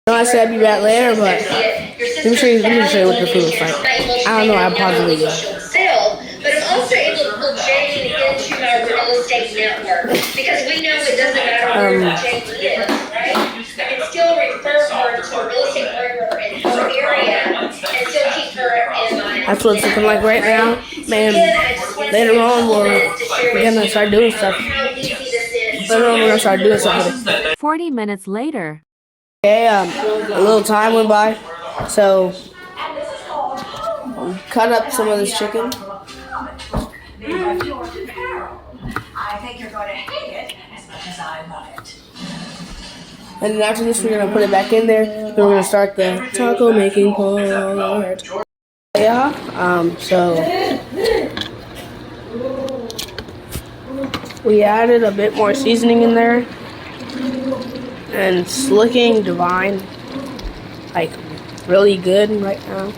No, I said I'd be back later, but let me show you what the food looks like. I don't know, I probably will. But I'm also able to pull Jane into our real estate network because we know it doesn't matter where Jane lives, right? I can still refer her to a real estate broker in her area and still keep her in my. That's what it's looking like right now. Man, later on we're gonna start doing stuff. Later on we're gonna start doing stuff. 40 minutes later. Okay, a little time went by, so cut up some of this chicken. I think you're going to hate it as much as I love it. And then after this, we're gonna put it back in there. Then we're gonna start the taco making part. Yeah. So we added a bit more seasoning in there. And it's looking divine, like really good right now.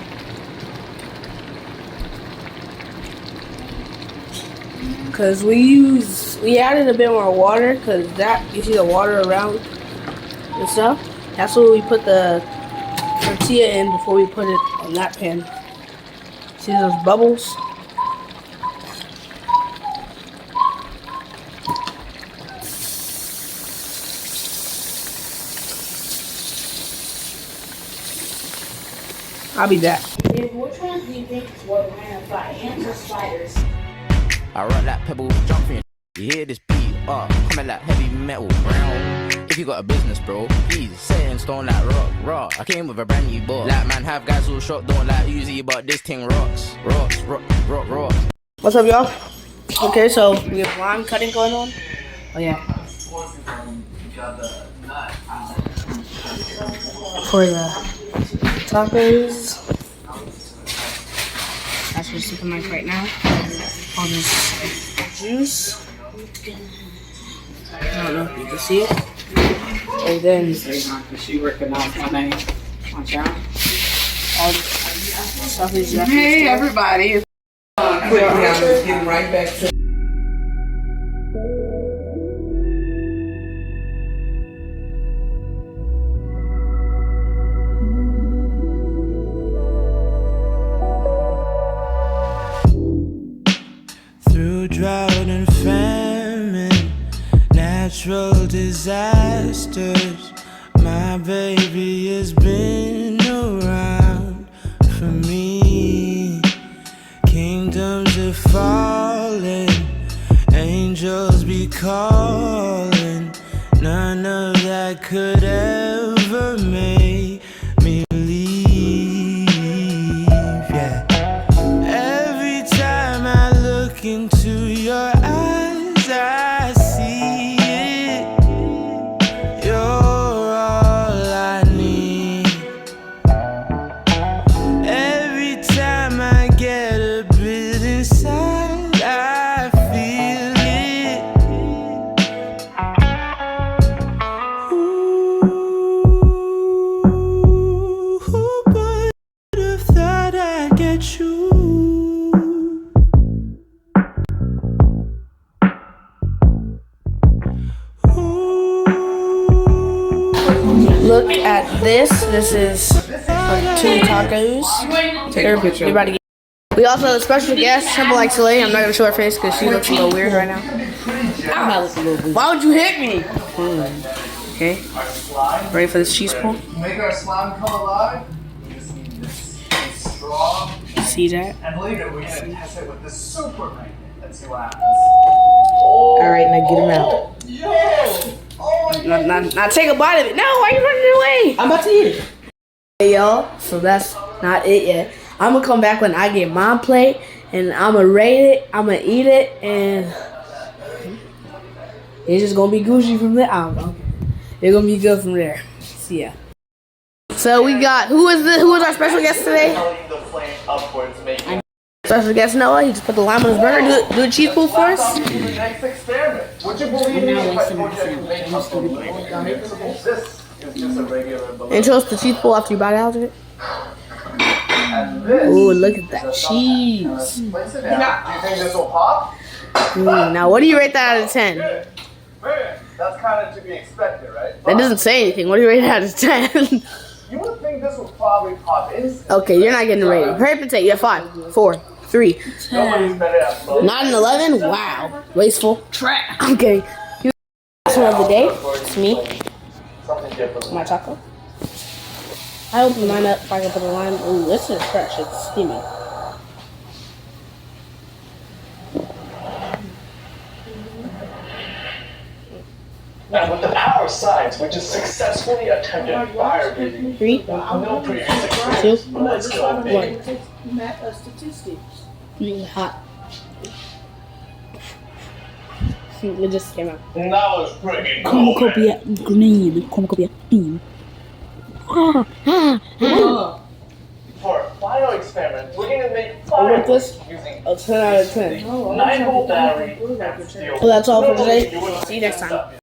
Cause we added a bit more water, cause you see the water around and stuff. That's what we put the tortilla in before we put it on that pan. See those bubbles? I'll be back. Which one do you think is what ran by ants or spiders? I rock that pebble, jumping. You hear this beat, coming like heavy metal. If you got a business, bro, please set in stone like rock. I came with a brand new boat. Like man, have guys all shocked, don't like Uzi, but this thing rocks. What's up, y'all? Okay, so we have lime cutting going on. Oh yeah. For the tacos. That's what's looking like right now. All this juice. I don't know if you can see it. And then she working out my name. Watch out. all this stuff is left. Hey everybody. Getting right back to drought and famine, natural disasters. My baby has been around for me. Kingdoms are falling, angels be calling. None of that could ever make me leave. Yeah. Every time I look into your eyes, I see it. You're all I need. Every time I get a bit inside, I feel it. Ooh, who would have thought I'd get you? Look at this. This is our 2 tacos. take a picture. Everybody get. We also have a special guest, Simple like Soleil. I'm not gonna show her face because she looks a little weird right now. Why would you hit me? Okay. Ready for this cheese pull? Make our slime come alive. We just need this straw. See that? And believe it, we're gonna test it with the super magnet. Let's see what happens. All right, now get him out. Yo! Oh, Not take a bite of it. No, why are you running away? I'm about to eat it. Hey y'all, so that's not it yet. I'm gonna come back when I get my plate and I'm gonna rate it, I'm gonna eat it, and it's just gonna be Gucci from there. I don't know. It's gonna be good from there. See ya. So we got who is our special guest today? the flame upwards, making Special guest Noah. He just put the lime on his burger. Do a cheese pull for us. the next experiment. Would you believe me if I told you I could make up a This is just a regular balloon. And show us the cheese pull after you bite out of it. And this Ooh, look at that cheese. place it down. Do you think this will pop? Now what do you rate that out of 10? Good. That's kind of to be expected, right? That doesn't say anything. What do you rate it out of 10? You would think this would probably pop instantly. Okay, you're not getting a rating. Hurry up and take. You have 5, 4, 3. Nobody's better at flow. Not an 11? Wow. Wasteful. Trash. I'm kidding. Last one of the day. It's me. Something different. My taco. I opened mine up if I can put a line. Ooh, this is fresh. It's steaming. And with the power of science, we just successfully attempted fire breathing. 3, No previous 2, experience. Let's go, 1. baby. Hot. It just came out. That was freaking cool. Cornucopia green. Cornucopia green. For a final experiment, we're going to make I fire want this using a 10 out of 10. 9-volt battery and steel. Well, that's all for today. See you next time.